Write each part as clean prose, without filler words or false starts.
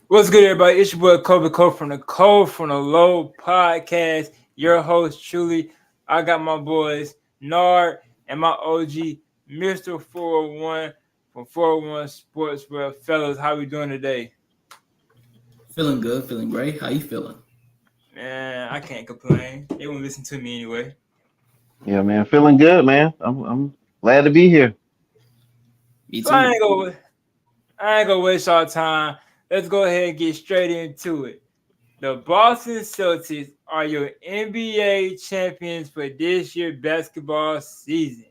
What's good, everybody? It's your boy Kobe Cole from the Low podcast. Your host, truly. I got my boys Nard and my OG, Mr. 401 from 401 Sports. Well, fellas, how we doing today? Feeling good, feeling great. How you feeling? Man, I can't complain. They won't listen to me anyway. Yeah, man, feeling good, man. I'm glad to be here. Me So I too. ain't gonna, I ain't gonna waste our time. Let's go ahead and get straight into it. The Boston Celtics are your NBA champions for this year's basketball season.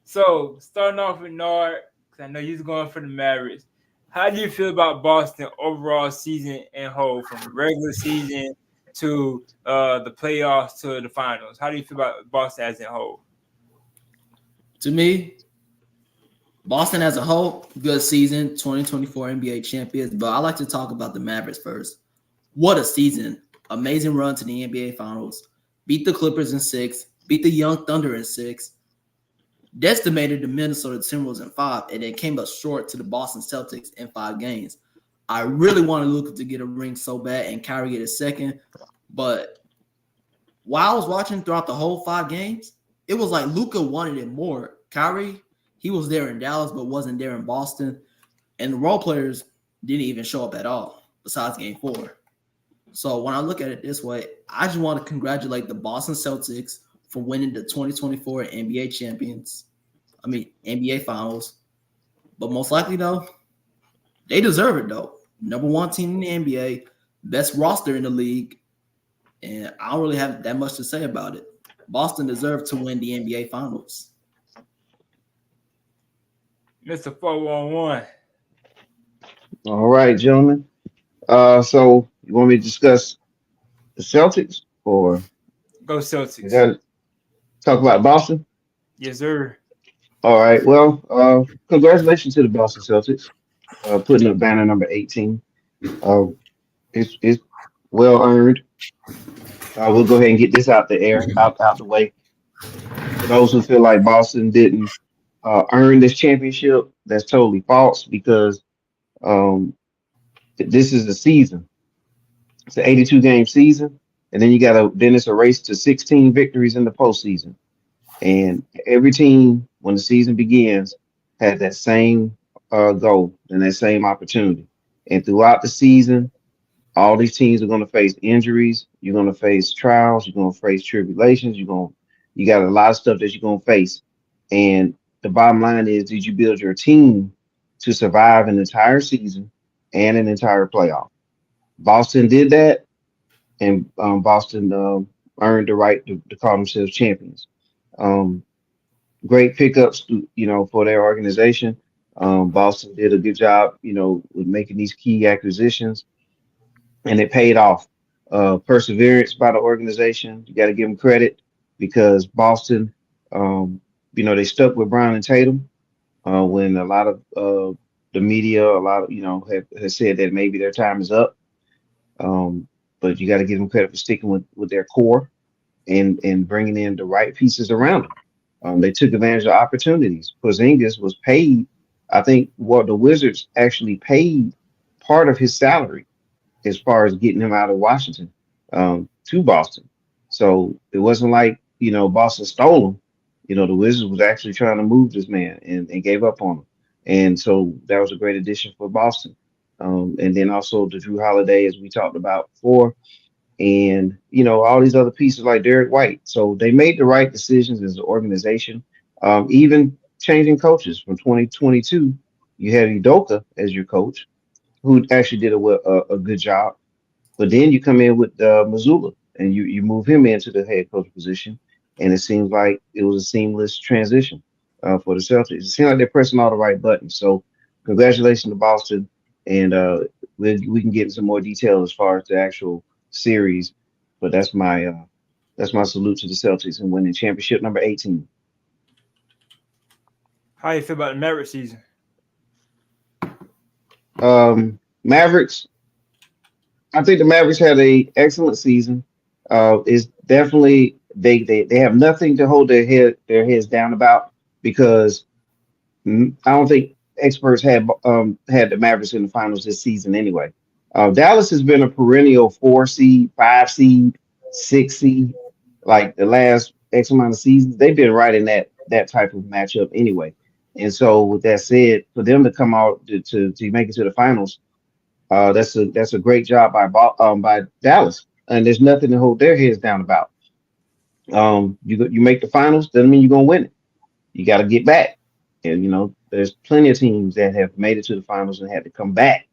So, starting off with Nard, because I know he's going for the Mavericks. How do you feel about Boston overall season and whole, from the regular season to the playoffs to the finals? How do you feel about Boston as a whole? To me, Boston as a whole, good season, 2024 NBA champions. But I like to talk about the Mavericks first. What a season. Amazing run to the NBA Finals. Beat the Clippers in six, beat the Young Thunder in six, decimated the Minnesota Timberwolves in five, and then came up short to the Boston Celtics in 5 games. I really wanted Luka to get a ring so bad and Kyrie get a second. But while I was watching throughout the whole 5 games, it was like Luka wanted it more. Kyrie, he was there in Dallas, but wasn't there in Boston. And the role players didn't even show up at all, besides game 4. So when I look at it this way, I just want to congratulate the Boston Celtics for winning the 2024 NBA Finals. But most likely, though, they deserve it, though. Number 1 team in the NBA, best roster in the league, and I don't really have that much to say about it. Boston deserved to win the NBA Finals. Mr. 411. All right, gentlemen. So you want me to discuss the Celtics or Go is Celtics. that talk about Boston? Yes, sir. All right. Well, congratulations to the Boston Celtics, putting up banner number 18. Uh, it's well earned. We'll go ahead and get this out the air, out the way. For those who feel like Boston didn't earn this championship, that's totally false because um, this is the season. It's an 82 game season, and then it's a race to 16 victories in the postseason. And every team, when the season begins, has that same goal and that same opportunity. And throughout the season, all these teams are going to face injuries. You're going to face trials. You're going to face tribulations. You got a lot of stuff that you're going to face. And the bottom line is, did you build your team to survive an entire season and an entire playoff? Boston did that, and Boston earned the right to call themselves champions. Um, Great pickups, for their organization. Boston did a good job, with making these key acquisitions, and it paid off. Perseverance by the organization. You got to give them credit because Boston, um, they stuck with Brown and Tatum when a lot of the media, a lot of have said that maybe their time is up. Um, but you got to give them credit for sticking with their core and bringing in the right pieces around them. They took advantage of opportunities. Porzingis was paid. I think what the Wizards actually paid part of his salary as far as getting him out of Washington to Boston. So it wasn't like Boston stole him. The Wizards was actually trying to move this man and gave up on him. And so that was a great addition for Boston. And then also the Drew Holiday, as we talked about before, and all these other pieces like Derek White. So they made the right decisions as an organization. Even changing coaches from 2022, you had Udoka as your coach, who actually did a good job. But then you come in with Missoula, and you move him into the head coach position, and it seems like it was a seamless transition for the Celtics. It seems like they're pressing all the right buttons. So congratulations to Boston, and we can get into some more detail as far as the actual series. But that's my salute to the Celtics and winning championship number 18. How you feel about the Mavericks season? Mavericks. I think the Mavericks had a excellent season. It's definitely they have nothing to hold their heads down about because I don't think experts had the Mavericks in the finals this season anyway. Dallas has been a perennial 4 seed, 5 seed, 6 seed, like the last X amount of seasons. They've been right in that type of matchup anyway. And so, with that said, for them to come out to make it to the finals, that's a great job by Dallas, and there's nothing to hold their heads down about. You make the finals doesn't mean you're gonna win it. You got to get back. And there's plenty of teams that have made it to the finals and had to come back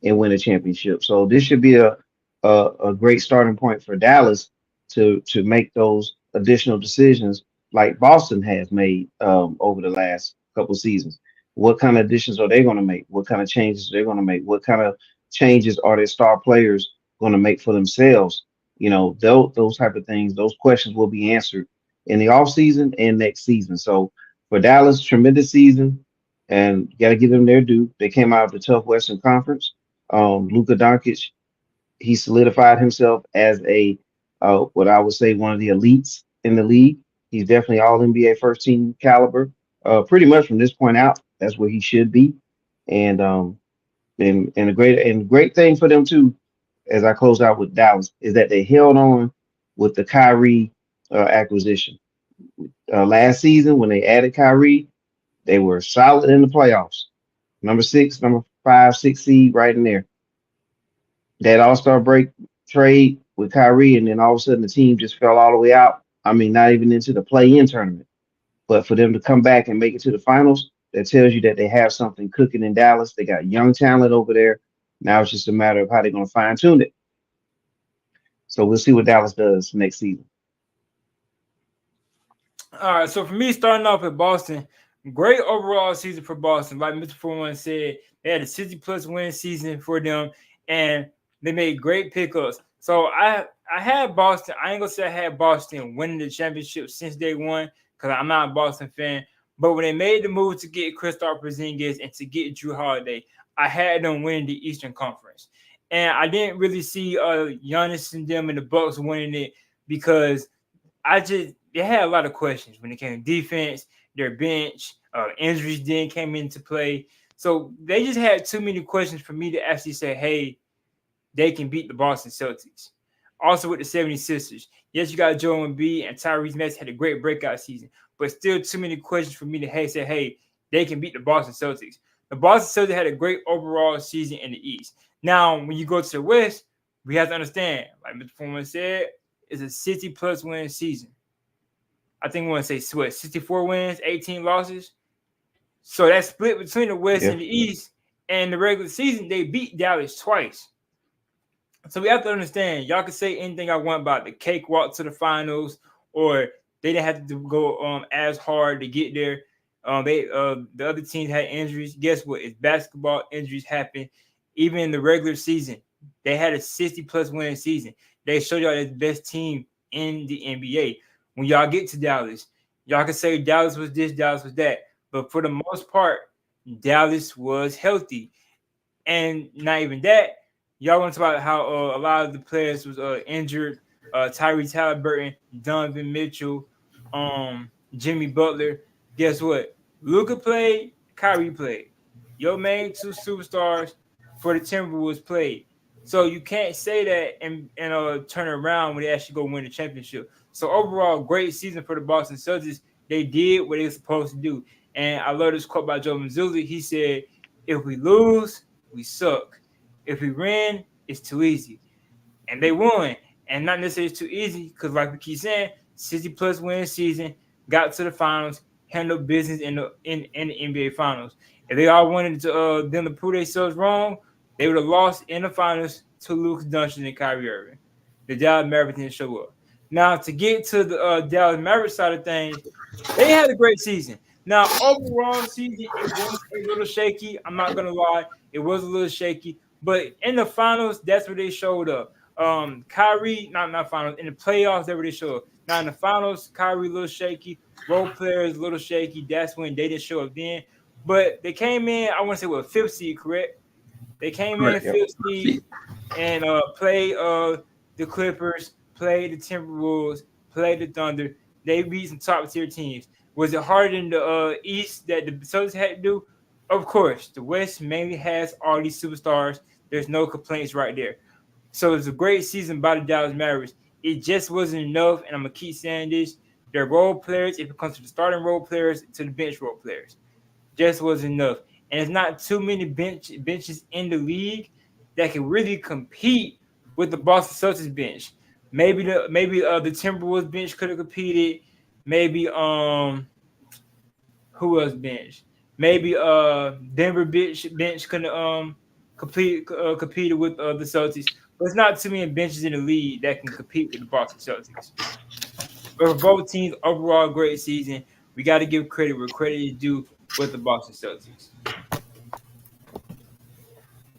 and win a championship. So this should be a great starting point for Dallas to make those additional decisions like Boston has made over the last couple seasons. What kind of additions are they going to make? What kind of changes are they going to make? What kind of changes are their star players going to make for themselves? Those type of things, those questions will be answered in the offseason and next season. So for Dallas, tremendous season, and got to give them their due. They came out of the tough Western Conference. Luka Doncic, he solidified himself as a what I would say one of the elites in the league. He's definitely all NBA first team caliber. Pretty much from this point out, that's where he should be. And a great thing for them too, as I close out with Dallas, is that they held on with the Kyrie acquisition. Last season when they added Kyrie, they were solid in the playoffs. Number 6, number 5, 6 seed right in there. That All-Star break trade with Kyrie, and then all of a sudden the team just fell all the way out. I mean, not even into the play-in tournament. But for them to come back and make it to the finals, that tells you that they have something cooking in Dallas. They got young talent over there. Now it's just a matter of how they're going to fine-tune it. So we'll see what Dallas does next season. All right, so for me, starting off with Boston, great overall season for Boston. Like Mr. 41 said, they had a 60-plus win season for them, and they made great pickups. So I had Boston. I ain't gonna say I had Boston winning the championship since day one because I'm not a Boston fan. But when they made the move to get Kristaps Porzingis and to get Drew Holiday, I had them winning the Eastern Conference. And I didn't really see Giannis and them and the Bucks winning it because they had a lot of questions when it came to defense, their bench, injuries then came into play. So they just had too many questions for me to actually say, hey, they can beat the Boston Celtics. Also with the 76ers. Yes, you got Joel Embiid and Tyrese Maxey had a great breakout season, but still too many questions for me to say, hey, they can beat the Boston Celtics. The Boston Celtics had a great overall season in the East. Now, when you go to the West, we have to understand, like Mr. Foreman said, it's a 60-plus win season. I think we want to say 64 wins, 18 losses. So that split between the West and the East, and the regular season, they beat Dallas twice. So we have to understand, y'all can say anything I want about the cakewalk to the finals, or they didn't have to go as hard to get there. The other teams had injuries. Guess what? It's basketball. Injuries happen. Even in the regular season, they had a 60-plus win season. They showed y'all the best team in the NBA. When y'all get to Dallas, y'all can say Dallas was this, Dallas was that. But for the most part, Dallas was healthy. And not even that, y'all want to talk about how a lot of the players was injured. Tyrese Halliburton, Donovan Mitchell, Jimmy Butler. Guess what? Luka played, Kyrie played. Your main two superstars for the Timberwolves played. So you can't say that and turn around when they actually go win the championship. So overall, great season for the Boston Celtics. They did what they were supposed to do. And I love this quote by Joe Mazzulla. He said, if we lose, we suck. If we win, it's too easy. And they won. And not necessarily it's too easy because, like we keep saying, 60-plus win season, got to the finals, handled business in the NBA finals. If they all wanted to them to prove themselves wrong, they would have lost in the finals to Luka Doncic and Kyrie Irving. The Dallas Mavericks didn't show up. Now, to get to the Dallas Mavericks side of things, they had a great season. Now, overall season, it was a little shaky. I'm not going to lie. It was a little shaky. But in the finals, that's where they showed up. Kyrie, not finals. In the playoffs, that's where they showed up. Now, in the finals, Kyrie a little shaky. Role players a little shaky. That's when they didn't show up then. But they came in, I want to say, fifth seed, correct? They came in fifth seed and played the Clippers, played the Timberwolves, played the Thunder. They beat some top tier teams. Was it harder than the East that the Celtics had to do? Of course. The West mainly has all these superstars There's no complaints right there. So it's a great season by the Dallas Mavericks. It just wasn't enough, and I'm gonna keep saying this. Their role players, if it comes to the starting role players, to the bench role players, just wasn't enough. And it's not too many benches in the league that can really compete with the Boston Celtics bench. Maybe the Timberwolves bench could have competed. Maybe who else bench? Maybe Denver bench could have competed with the Celtics. But it's not too many benches in the league that can compete with the Boston Celtics. But for both teams, overall great season. We got to give credit where credit is due with the Boston Celtics.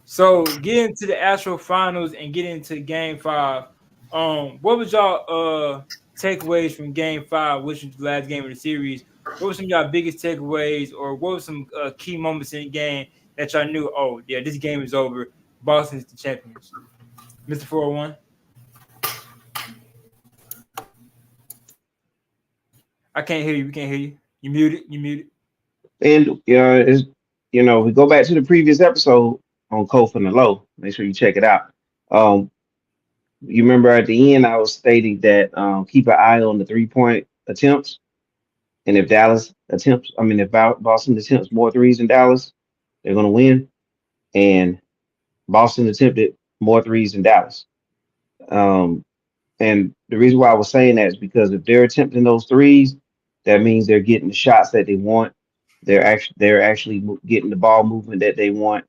So getting to the actual finals and getting into Game 5, what was y'all takeaways from Game 5, which was the last game of the series? What were some of y'all biggest takeaways, or what were some key moments in the game that y'all knew? Oh, yeah, this game is over. Boston's the champions. Mr. 401. I can't hear you. We can't hear you. You muted. You muted. And we go back to the previous episode on Kof and the Low. Make sure you check it out. You remember at the end I was stating that keep an eye on the 3-point attempts, and if Boston attempts more threes than Dallas, they're going to win. And Boston attempted more threes than Dallas. And the reason why I was saying that is because if they're attempting those threes, that means they're getting the shots that they want. They're actually getting the ball movement that they want,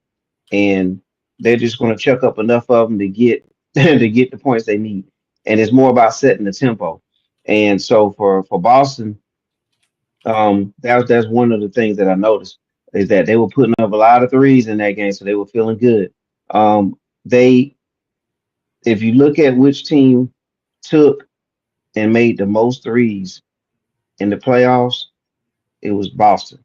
and they're just going to chuck up enough of them to get to get the points they need. And it's more about setting the tempo. And so for Boston, that's one of the things that I noticed is that they were putting up a lot of threes in that game, so they were feeling good. They, if you look at which team took and made the most threes in the playoffs, it was Boston.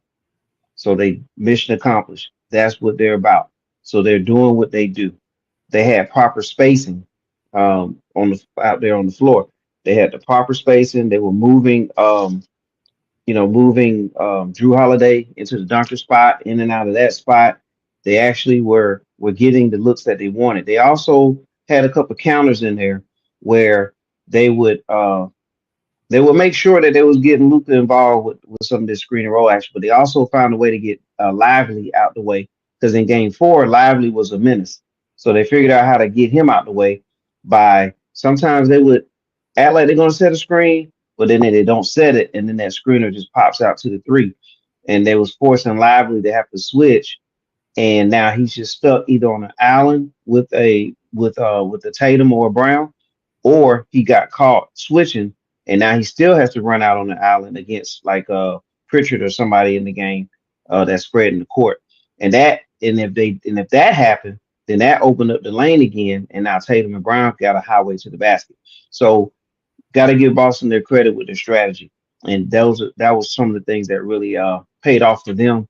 So they mission accomplished. That's what they're about. So they're doing what they do. They had proper spacing out there on the floor. They had the proper spacing. They were moving Drew Holiday into the dunker spot, in and out of that spot. They actually were getting the looks that they wanted. They also had a couple counters in there where they would make sure that they was getting Luka involved with some of this screen and roll action, but they also found a way to get Lively out the way, because in Game 4, Lively was a menace. So they figured out how to get him out the way by sometimes they would act like they're going to set a screen, but then they don't set it, and then that screener just pops out to the 3. And they was forcing Lively to have to switch, and now he's just stuck either on an Allen with a Tatum or a Brown, or he got caught switching, and now he still has to run out on the island against like Pritchard or somebody in the game that's spreading the court. And if that happened, then that opened up the lane again, and now Tatum and Brown got a highway to the basket. So got to give Boston their credit with their strategy, and that was some of the things that really paid off for them.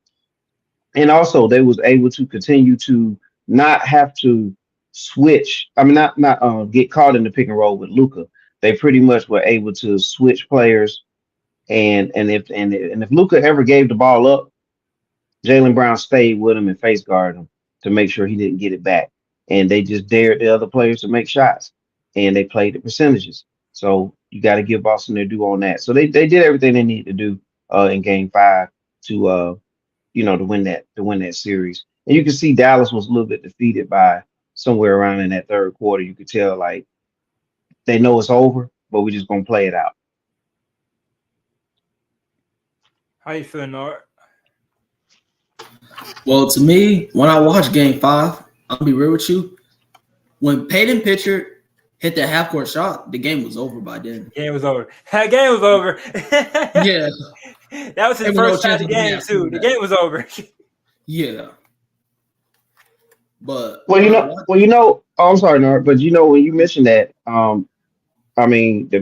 And also they was able to continue to not have to switch. I mean, not get caught in the pick and roll with Luka. They pretty much were able to switch players, and if Luka ever gave the ball up, Jaylen Brown stayed with him and face guarded him to make sure he didn't get it back. And they just dared the other players to make shots, and they played the percentages. So you got to give Boston their due on that. So they did everything they needed to do in Game 5 to win that series. And you can see Dallas was a little bit defeated by somewhere around in that third quarter. You could tell like they know it's over, but we're just gonna play it out. How you feeling, Art? Well, to me, when I watched Game 5, I'll be real with you. When Peyton Pritchard hit that half-court shot, the game was over by then. The game was over. That game was over. Yeah. That was his first shot of the game, too. The game was over. Yeah. But oh, I'm sorry, Nard, but when you mentioned that, I think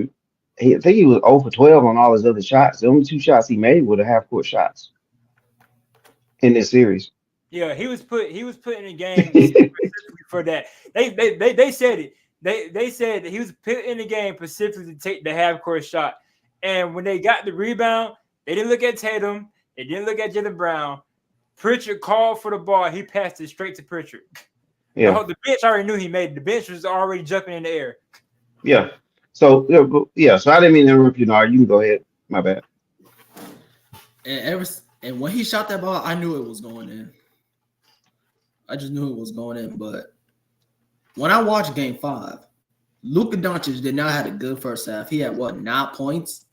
he was 0 for 12 on all his other shots. The only 2 shots he made were the half-court shots in this series. Yeah, he was put in the game for that. They said it. They said that he was put in the game specifically to take the half-court shot. And when they got the rebound, they didn't look at Tatum. They didn't look at Jaylen Brown. Pritchard called for the ball. He passed it straight to Pritchard. Yeah, The bench already knew he made it. The bench was already jumping in the air. yeah. So yeah, so I didn't mean to interrupt you. Nard. You can go ahead. My bad. And when he shot that ball, I knew it was going in. I just knew it was going in. But when I watched Game 5, Luka Doncic did not have a good first half. He had 9 points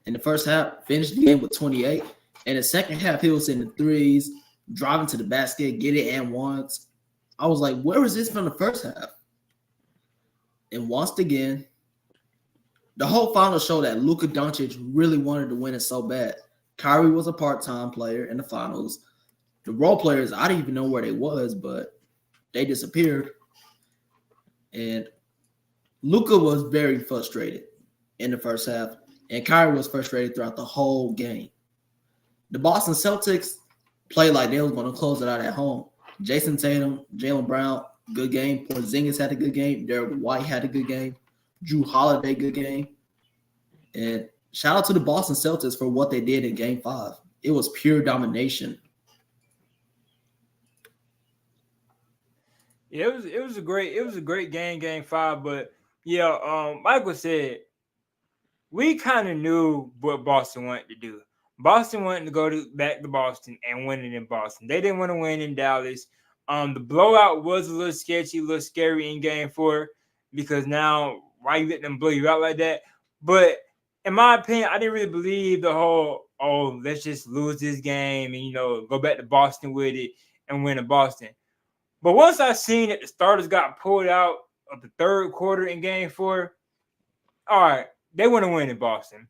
in the first half. Finished the game with 28. In the second half, he was in the threes, driving to the basket, get it and once. I was like, where is this from the first half? And once again, the whole final showed that Luka Doncic really wanted to win it so bad. Kyrie was a part-time player in the finals. The role players, I didn't even know where they was, but they disappeared. And Luka was very frustrated in the first half, and Kyrie was frustrated throughout the whole game. The Boston Celtics played like they was going to close it out at home. Jason Tatum, Jaylen Brown, good game. Porzingis had a good game. Derek White had a good game. Drew Holiday, good game. And shout out to the Boston Celtics for what they did in Game 5. It was pure domination. Yeah, it was a great game, Game 5. But yeah, Michael said we kind of knew what Boston wanted to do. Boston wanted to go back to Boston and win it in Boston. They didn't want to win in Dallas. The blowout was a little sketchy, a little scary in Game 4 because now why you let them blow you out like that? But in my opinion, I didn't really believe the whole let's just lose this game and go back to Boston with it and win in Boston. But once I seen that the starters got pulled out of the third quarter in Game 4, all right, they want to win in Boston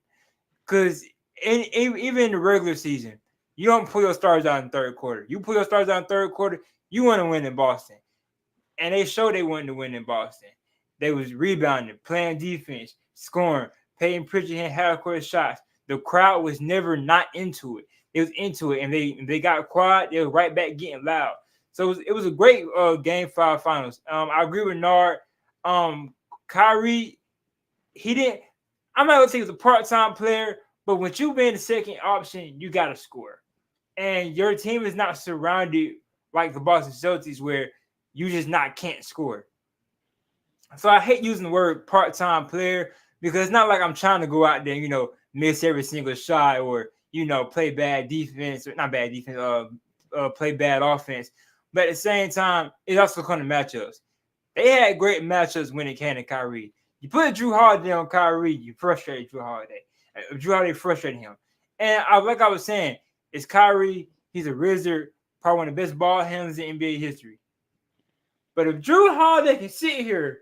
because even in the regular season, you don't pull your stars out in the third quarter. You pull your stars out in the third quarter, you want to win in Boston. And they showed they wanted to win in Boston. They was rebounding, playing defense, scoring, Peyton Pritchard hitting half-court shots. The crowd was never not into it. It was into it, and they got quiet. They were right back getting loud. So it was a great Game 5 finals. I agree with Nard. Kyrie, he didn't – I'm not going to say he was a part-time player, but when you been the second option, you got to score. And your team is not surrounded like the Boston Celtics where you just can't score. So I hate using the word part-time player because it's not like I'm trying to go out there, miss every single shot or, play bad defense or not bad defense, play bad offense. But at the same time, it also comes to matchups. They had great matchups when it came to Kyrie. You put Drew Holiday on Kyrie, you frustrated Drew Holiday. Drew Holiday frustrated him. And like I was saying, it's Kyrie. He's a wizard, probably one of the best ball handlers in NBA history. But if Drew Holiday can sit here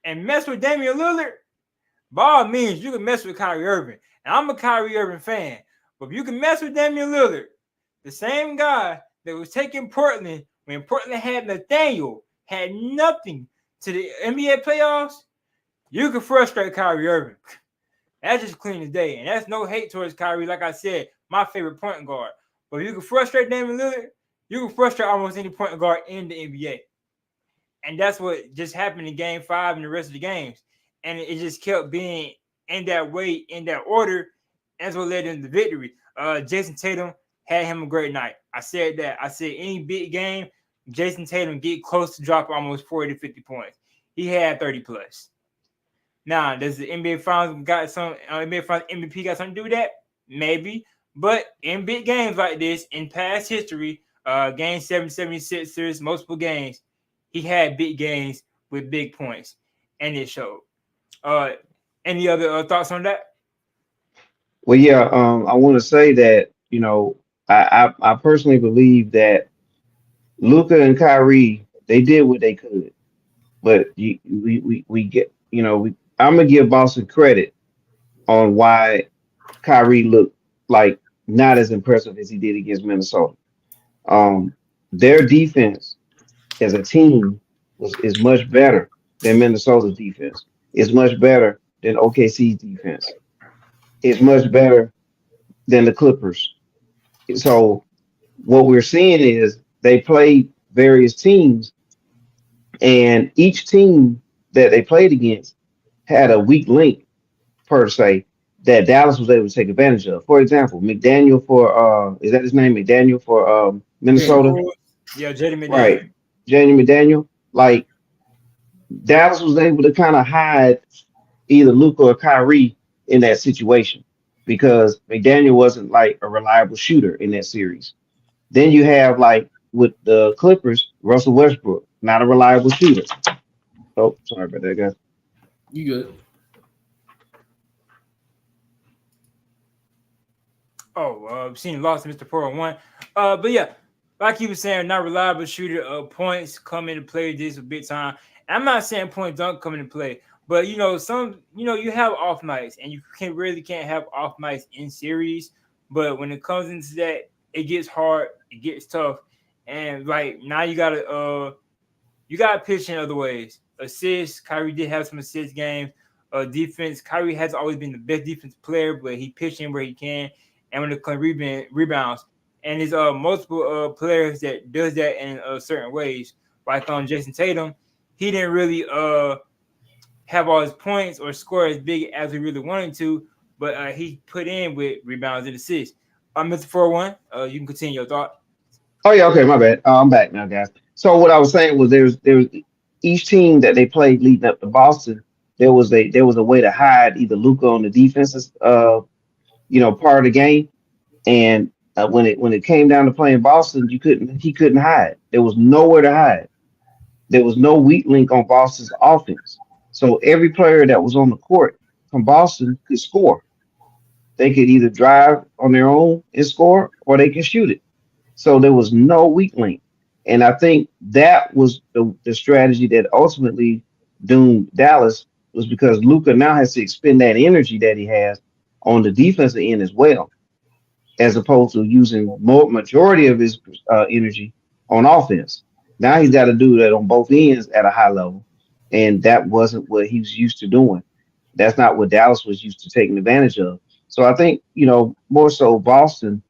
and mess with Damian Lillard, by all means, you can mess with Kyrie Irving. And I'm a Kyrie Irving fan. But if you can mess with Damian Lillard, the same guy that was taking Portland when Portland had Nathaniel, had nothing to the NBA playoffs, you can frustrate Kyrie Irving. That's just clean as day. And that's no hate towards Kyrie. Like I said, my favorite point guard. But if you can frustrate Damian Lillard, you can frustrate almost any point guard in the NBA. And that's what just happened in Game 5 and the rest of the games. And it just kept being in that way, in that order. And that's what led them to victory. Jason Tatum had him a great night. I said that. I said any big game, Jason Tatum get close to dropping almost 40 to 50 points. He had 30 plus. Now, does the NBA Finals NBA Finals MVP got something to do with that? Maybe. But in big games like this, in past history, Game 7, 76ers, multiple games, he had big games with big points. And it showed. Any other thoughts on that? Well, yeah, I want to say that, I personally believe that Luka and Kyrie, they did what they could. But we get, I'm going to give Boston credit on why Kyrie looked like not as impressive as he did against Minnesota. Their defense as a team is much better than Minnesota's defense. It's much better than OKC's defense. It's much better than the Clippers. So what we're seeing is they played various teams, and each team that they played against had a weak link, per se, that Dallas was able to take advantage of. For example, McDaniel for is that his name? McDaniel for Minnesota? Yeah, Jaden McDaniel. Right. Jaden McDaniel, like Dallas was able to kind of hide either Luka or Kyrie in that situation because McDaniel wasn't like a reliable shooter in that series. Then you have like with the Clippers, Russell Westbrook, not a reliable shooter. Oh, sorry about that, guys. You good? Oh, seen lost Mr. 401. But yeah, like he was saying, not reliable shooter. Points come into play this big time. I'm not saying points don't come into play, but you have off nights, and you can't have off nights in series. But when it comes into that, it gets hard, it gets tough, and like now you got to pitch in other ways. Assists, Kyrie did have some assist games. Defense, Kyrie has always been the best defensive player, but he pitched in where he can. And when it comes rebounds, and there's multiple players that does that in certain ways. Like on Jason Tatum, he didn't really have all his points or score as big as he really wanted to, but he put in with rebounds and assists. Mr. 401, you can continue your thought. Oh yeah, okay, my bad. I'm back now, guys. So what I was saying was there's each team that they played leading up to Boston, there was a way to hide either Luca on the defensive part of the game, and when it came down to playing Boston, he couldn't hide. There was nowhere to hide. There was no weak link on Boston's offense. So every player that was on the court from Boston could score. They could either drive on their own and score, or they can shoot it. So there was no weak link. And I think that was the strategy that ultimately doomed Dallas was because Luca now has to expend that energy that he has on the defensive end as well, as opposed to using more majority of his energy on offense. Now he's got to do that on both ends at a high level, and that wasn't what he was used to doing. That's not what Dallas was used to taking advantage of. So I think more so Boston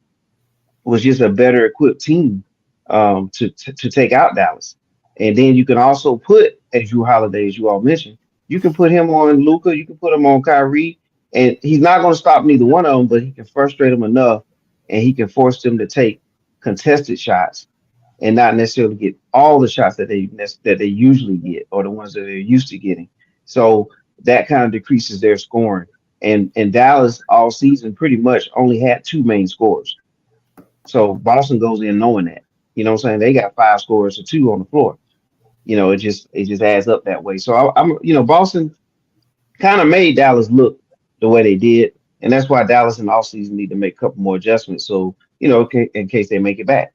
was just a better equipped team to take out Dallas. And then you can also put, as Drew Holiday, as you all mentioned, you can put him on Luca, you can put him on Kyrie, and he's not going to stop neither one of them, but he can frustrate them enough, and he can force them to take contested shots and not necessarily get all the shots that they usually get or the ones that they're used to getting. So that kind of decreases their scoring. And Dallas all season pretty much only had two main scorers. So Boston goes in knowing that. You know what I'm saying? They got five scorers to two on the floor. It just adds up that way. So Boston kind of made Dallas look the way they did. And that's why Dallas in the offseason need to make a couple more adjustments. So, in case they make it back.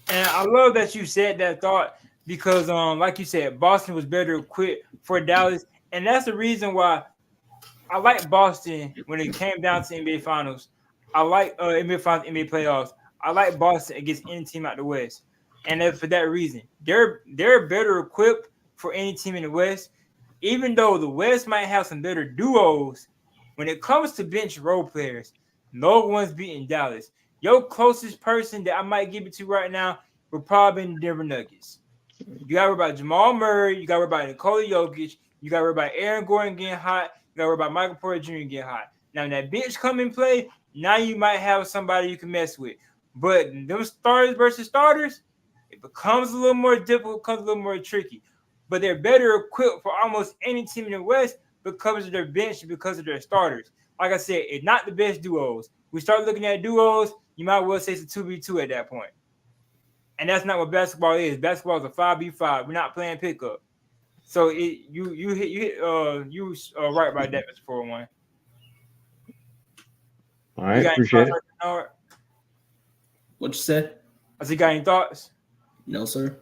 And I love that you said that thought because, like you said, Boston was better equipped for Dallas, and that's the reason why I like Boston when it came down to NBA Finals. I like NBA Finals, NBA playoffs. I like Boston against any team out the West, and that's for that reason. They're better equipped for any team in the West, even though the West might have some better duos. When it comes to bench role players, no one's beating Dallas. Your closest person that I might give it to right now would probably be the Denver Nuggets. You got to worry about Jamal Murray. You got to worry about Nikola Jokic. You got to worry about Aaron Gordon getting hot. You got to worry about Michael Porter Jr. getting hot. Now, when that bench come in play, now you might have somebody you can mess with. But them starters versus starters, it becomes a little more difficult, becomes a little more tricky. But they're better equipped for almost any team in the West because of their bench and because of their starters. Like I said, it's not the best duos. We start looking at duos, you might well say it's a 2v2 at that point. And that's not what basketball is. Basketball is a 5v5. We're not playing pickup. So you right about that, Mr. 401. All You right, got any appreciate thoughts, it. Bernard? What you said? I said, got any thoughts? No, sir.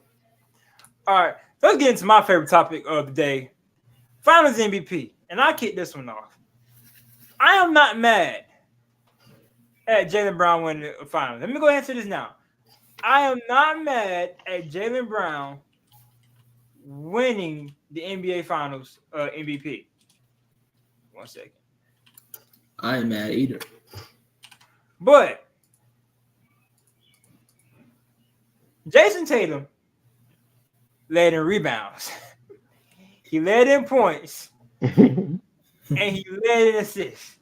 All right, let's get into my favorite topic of the day, Finals MVP. And I kick this one off. I am not mad at Jaylen Brown winning the finals. Let me go ahead and say this now. I am not mad at Jaylen Brown winning the NBA Finals MVP. 1 second. I ain't mad either. But Jason Tatum led in rebounds. He led in points. And he led in assists.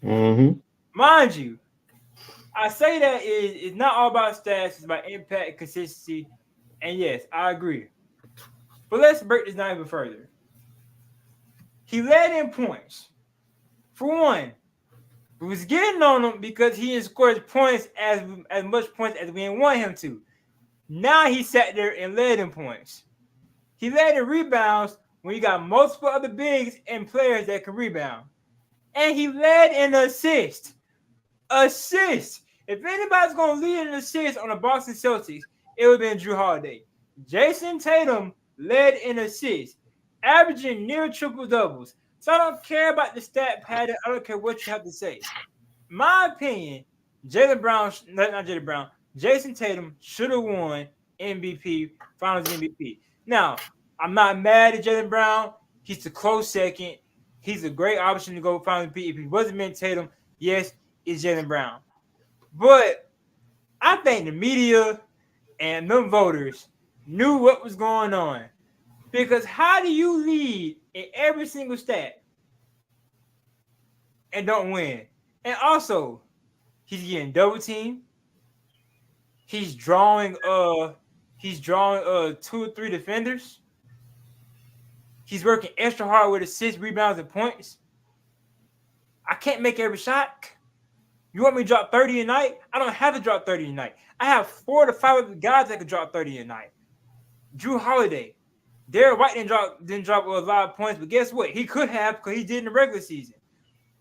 Mm-hmm. Mind you, I say that it's not all about stats, it's about impact, consistency, And yes, I agree. But let's break this down even further. He led in points. For one, we was getting on him because he didn't score points as much points as we didn't want him to. Now he sat there and led in points. He led in rebounds when you got multiple other bigs and players that can rebound. And he led in assists. Assists. If anybody's going to lead in assists on the Boston Celtics, it would have been Drew Holiday. Jason Tatum led in assists, averaging near triple doubles. So I don't care about the stat pattern. I don't care what you have to say. My opinion, Jaylen Brown, not Jaylen Brown, Jason Tatum should have won MVP, Finals MVP. Now, I'm not mad at Jaylen Brown. He's a close second. He's a great option to go Finals MVP. If he wasn't meant Tatum, yes, it's Jaylen Brown. But I think the media and them voters knew what was going on. Because how do you lead in every single stat and don't win? And also, he's getting double teamed. He's drawing 2 or 3 defenders. He's working extra hard with assists, rebounds, and points. I can't make every shot. You want me to drop 30 a night? I don't have to drop 30 a night. I have 4 to 5 other guys that can drop 30 a night. Drew Holiday. Derek White didn't drop a lot of points, but guess what? He could have because he did in the regular season.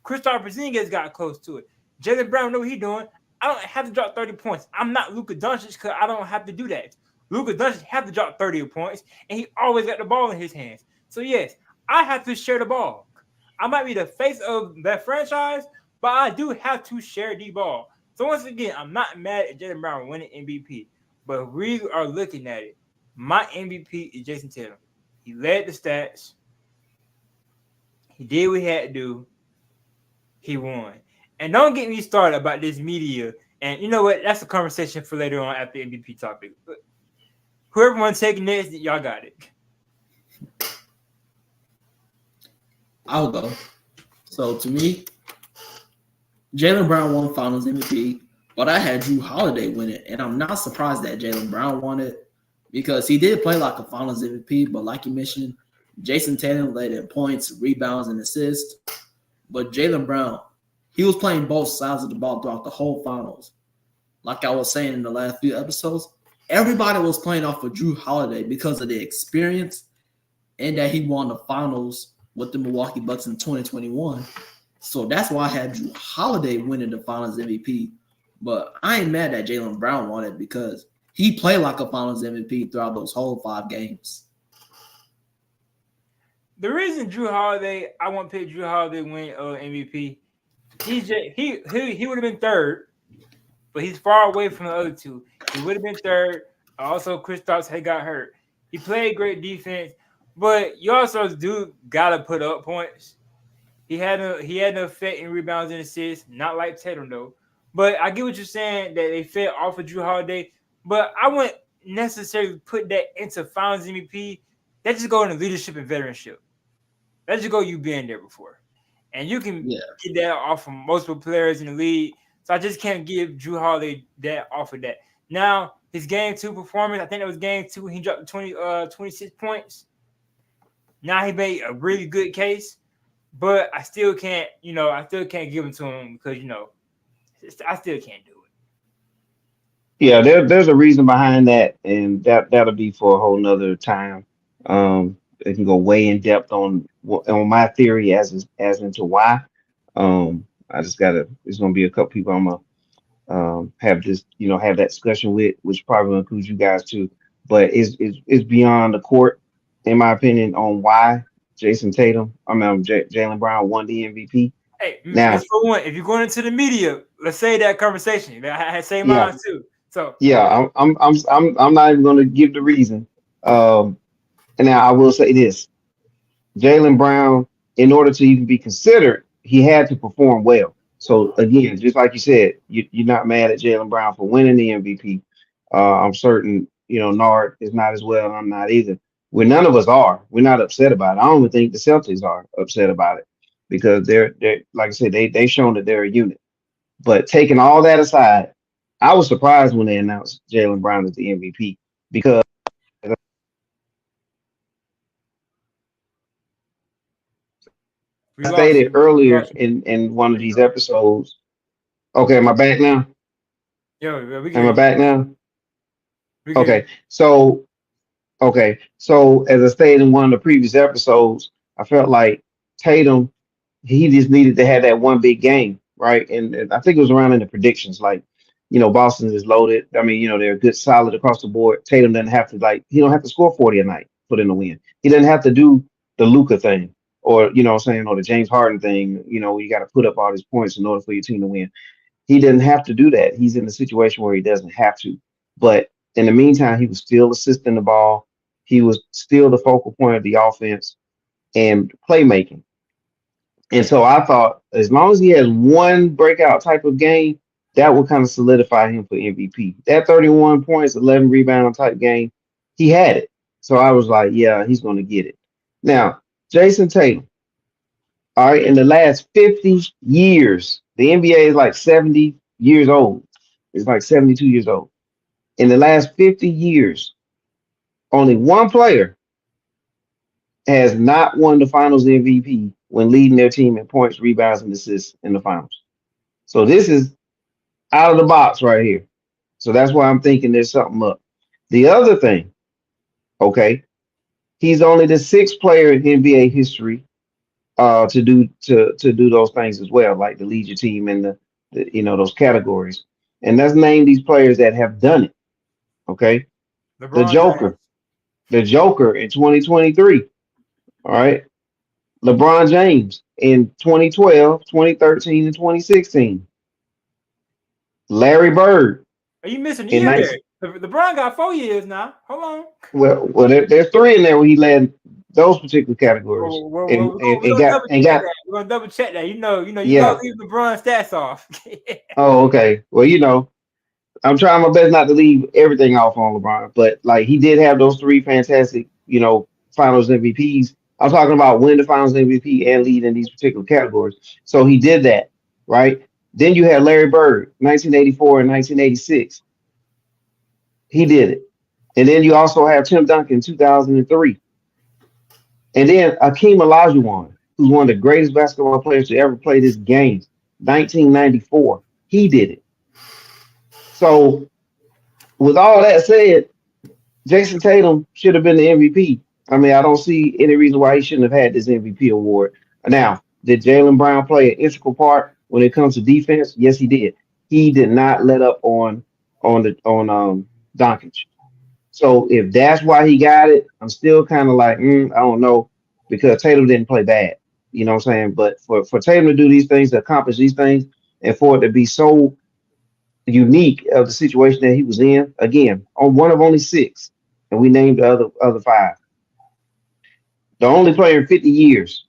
Kristaps Porzingis got close to it. Jaylen Brown know what he's doing. I don't have to drop 30 points. I'm not Luka Doncic because I don't have to do that. Luka Doncic have to drop 30 points, and he always got the ball in his hands. So, yes, I have to share the ball. I might be the face of that franchise, but I do have to share the ball. So, once again, I'm not mad at Jaylen Brown winning MVP, but we are looking at it. My MVP is Jason Tatum. He led the stats. He did what he had to do. He won. And don't get me started about this media. And you know what? That's a conversation for later on after the MVP topic. But whoever wants to take it next, y'all got it. I'll go. So to me, Jaylen Brown won Finals MVP, but I had Drew Holiday win it, and I'm not surprised that Jaylen Brown won it because he did play like a Finals MVP. But like you mentioned, Jason Tatum led in points, rebounds, and assists. But Jaylen Brown, he was playing both sides of the ball throughout the whole Finals. Like I was saying in the last few episodes, everybody was playing off of Drew Holiday because of the experience and that he won the Finals with the Milwaukee Bucks in 2021. So that's why I had Drew Holiday winning the Finals MVP. But I ain't mad that Jaylen Brown won it because he played like a Finals MVP throughout those whole 5 games. The reason I want to pick Drew Holiday win MVP, he would have been third, but he's far away from the other two. He would have been third. Also, Kristaps had got hurt. He played great defense, but you also gotta put up points. He had an effect in rebounds and assists, not like Tatum though. But I get what you're saying that they fed off of Drew Holiday, but I wouldn't necessarily put that into Finals MVP. That just go into leadership and veteranship. That just go you being there before. And you can get that off from multiple players in the league. So I just can't give Drew Holiday that off of that. Now, his game 2 performance, I think that was game 2. He dropped 26 points. Now he made a really good case, but I still can't give it to him because, I still can't do it. Yeah, there's a reason behind that, and that'll be for a whole nother time. It can go way in depth on my theory as into why. I just gotta. There's gonna be a couple people I'm gonna have that discussion with, which probably includes you guys too. But it's beyond the court, in my opinion, on why Jaylen Brown won the MVP. Hey, now for one, if you're going into the media, let's say that conversation. I had same mine too. So yeah, I'm not even gonna give the reason. And now I will say this: Jaylen Brown, in order to even be considered, he had to perform well. So again, just like you said, you're not mad at Jaylen Brown for winning the MVP. I'm certain, Nard is not as well, and I'm not either. None of us are. We're not upset about it. I don't even think the Celtics are upset about it because they're like I said, they shown that they're a unit. But taking all that aside, I was surprised when they announced Jaylen Brown as the MVP because We I lost stated you. We earlier lost you. in one of There you these go. episodes. Okay, am I back now? Yo, we can Am hear I you. back now? We can hear you. Okay, so so as I stated in one of the previous episodes, I felt like Tatum, he just needed to have that one big game, right? And I think it was around in the predictions, like, Boston is loaded. I mean, they're good, solid across the board. Tatum doesn't have to he don't have to score 40 a night for them to win. He doesn't have to do the Luca thing, or what I'm saying, or the James Harden thing. You got to put up all these points in order for your team to win. He didn't have to do that. He's in a situation where he doesn't have to. But in the meantime, he was still assisting the ball. He was still the focal point of the offense and playmaking. And so I thought as long as he has one breakout type of game, that would kind of solidify him for MVP. That 31 points, 11 rebound type game, he had it. So I was like, yeah, he's going to get it. Now, Jason Tatum, all right, in the last 50 years, the NBA is like 70 years old. It's like 72 years old. In the last 50 years, only one player has not won the finals MVP when leading their team in points, rebounds, and assists in the finals. So this is out of the box right here. So that's why I'm thinking there's something up. The other thing, okay, he's only the sixth player in NBA history to do those things as well, like to lead your team in the those categories. And let's name these players that have done it. Okay, the LeBron James. Joker, the Joker in 2023. All right, LeBron James in 2012, 2013, and 2016. Larry Bird Are you missing a in year there? 19. LeBron got 4 years now. Hold on. Well, there's three in there where he led those particular categories, and We're and gonna got double and check got that. We're gonna double check that. You love yeah. leaving LeBron stats off. Oh, okay. Well, I'm trying my best not to leave everything off on LeBron, but like he did have those three fantastic, Finals MVPs. I'm talking about win the Finals MVP and lead in these particular categories. So he did that, right? Then you had Larry Bird, 1984 and 1986. He did it. And then you also have Tim Duncan, 2003. And then Akeem Olajuwon, who's one of the greatest basketball players to ever play this game, 1994. He did it. So with all that said, Jason Tatum should have been the MVP. I mean, I don't see any reason why he shouldn't have had this MVP award. Now, did Jaylen Brown play an integral part when it comes to defense? Yes, he did. He did not let up on Doncic. So if that's why he got it, I'm still kind of like, I don't know, because Tatum didn't play bad. You know what I'm saying? But for Tatum to do these things, to accomplish these things, and for it to be so unique of the situation that he was in. Again, on one of only six, and we named the other five. The only player in 50 years.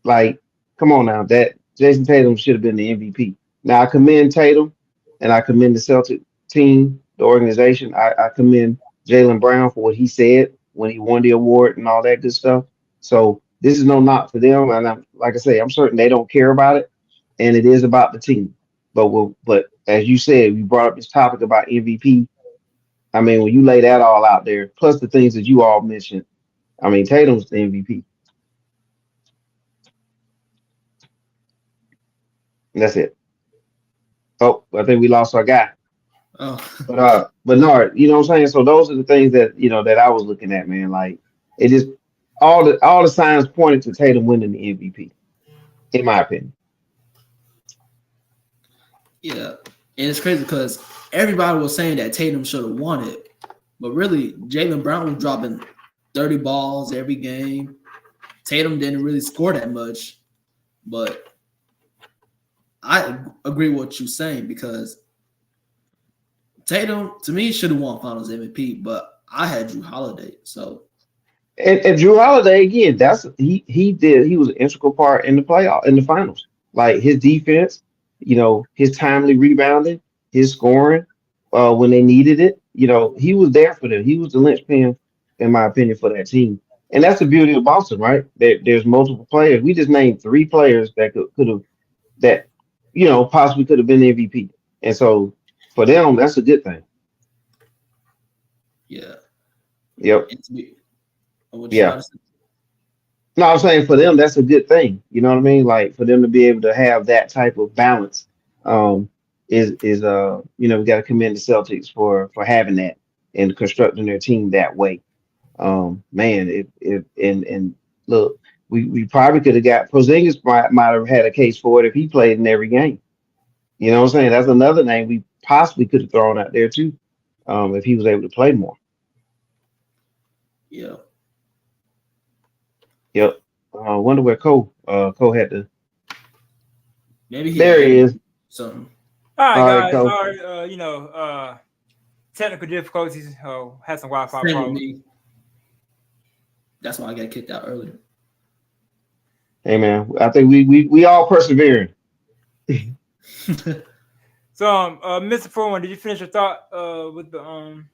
Like, come on now, that Jason Tatum should have been the MVP. Now I commend Tatum, and I commend the Celtic team, the organization. I commend Jaylen Brown for what he said when he won the award and all that good stuff. So this is no knock for them, and like I say, I'm certain they don't care about it, and it is about the team. But as you said, we brought up this topic about MVP. I mean, when you lay that all out there, plus the things that you all mentioned, I mean, Tatum's the MVP. And that's it. Oh, I think we lost our guy. Oh, But no, you know what I'm saying? So those are the things that that I was looking at, man. Like it is all the signs pointed to Tatum winning the MVP, in my opinion. yeah. And it's crazy because everybody was saying that Tatum should have won it. But really, Jaylen Brown was dropping 30 balls every game. Tatum didn't really score that much. But I agree with what you're saying because Tatum, to me, should have won Finals MVP, but I had Drew Holiday. So, And Drew Holiday again, that's he was an integral part in the playoff in the finals. Like his defense, his timely rebounding, his scoring, when they needed it, he was there for them. He was the linchpin, in my opinion, for that team. And that's the beauty of Boston, right? There's multiple players. We just named three players that could have that possibly could have been the MVP. And so for them, that's a good thing. yeah. Yep. And to me, what you Yeah. about to say? No, I'm saying for them, that's a good thing. You know what I mean? Like for them to be able to have that type of balance, um, we got to commend the Celtics for having that and constructing their team that way. Man, if and look, we probably could have got Porzingis might have had a case for it if he played in every game. You know what I'm saying? That's another name we possibly could have thrown out there too, if he was able to play more. Yeah. Yep. Wonder where Cole had to. Maybe he There had he is. something. All right, All right, guys. Cole. All right, technical difficulties. Had some Wi-Fi Same with problems. me. That's why I got kicked out earlier. Hey man, I think we all persevering. So, Mr. 41, did you finish your thought with the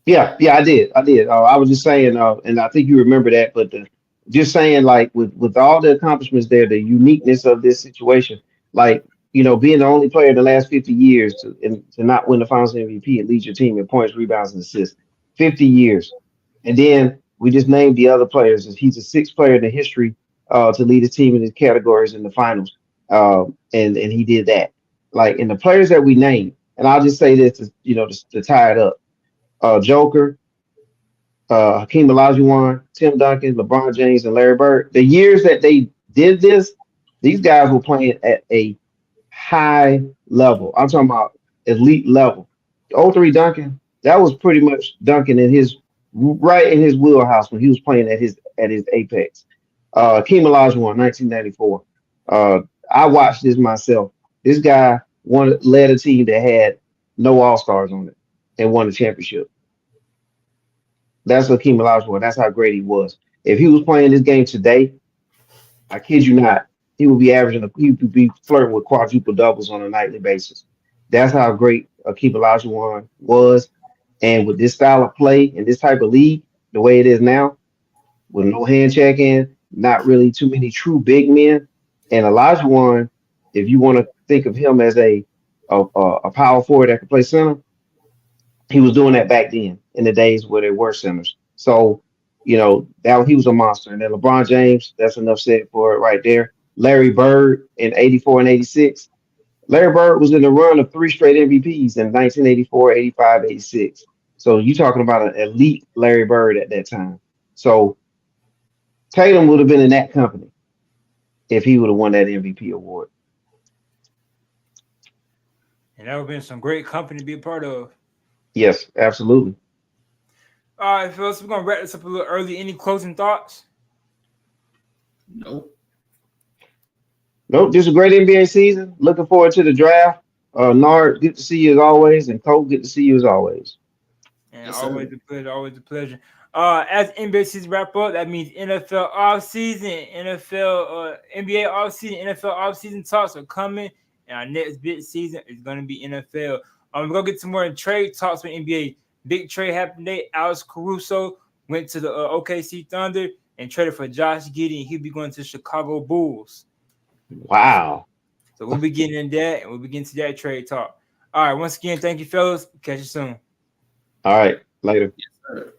Yeah, I did. I was just saying, and I think you remember that, but just saying, like with all the accomplishments there, the uniqueness of this situation, like being the only player in the last 50 years to not win the Finals MVP and lead your team in points, rebounds, and assists, 50 years, and then we just named the other players. He's the sixth player in the history to lead his team in his categories in the finals, and he did that. Like in the players that we named, and I'll just say this, to tie it up. Joker, Hakeem Olajuwon, Tim Duncan, LeBron James, and Larry Bird. The years that they did this, these guys were playing at a high level. I'm talking about elite level. '03 Duncan, that was pretty much Duncan in his right in his wheelhouse when he was playing at his apex. Hakeem Olajuwon, 1994. Uh, I watched this myself. This guy led a team that had no All Stars on it and won the championship. That's Hakeem Olajuwon. That's how great he was. If he was playing this game today, I kid you not, he would be averaging. He would be flirting with quadruple doubles on a nightly basis. That's how great Hakeem Olajuwon was. And with this style of play and this type of league, the way it is now, with no hand checking, not really too many true big men, and Olajuwon, if you want to think of him as a power forward that can play center, he was doing that back then in the days where there were centers. So, that he was a monster. And then LeBron James, that's enough said for it right there. Larry Bird in 84 and 86. Larry Bird was in the run of three straight MVPs in 1984, 85, 86. So you talking about an elite Larry Bird at that time. So Tatum would have been in that company if he would have won that MVP award. and that would have been some great company to be a part of. Yes, absolutely. All right, fellas, we're gonna wrap this up a little early. Any closing thoughts? Nope. Nope, just a great NBA season. Looking forward to the draft. Nard, good to see you as always, and Cole, good to see you as always. And Yes, always sir. a pleasure, always a pleasure. As NBA season wrap up, that means NFL off season, NBA off season, NFL off season talks are coming, and our next big season is gonna be NFL. We're gonna get some more trade talks with NBA. Big trade happened today. Alex Caruso went to the OKC Thunder and traded for Josh Giddey, and he'll be going to the Chicago Bulls. Wow. So we'll be getting in that, and we'll be getting to that trade talk. All right, once again, thank you, fellas. Catch you soon. All right, later. Yes, sir.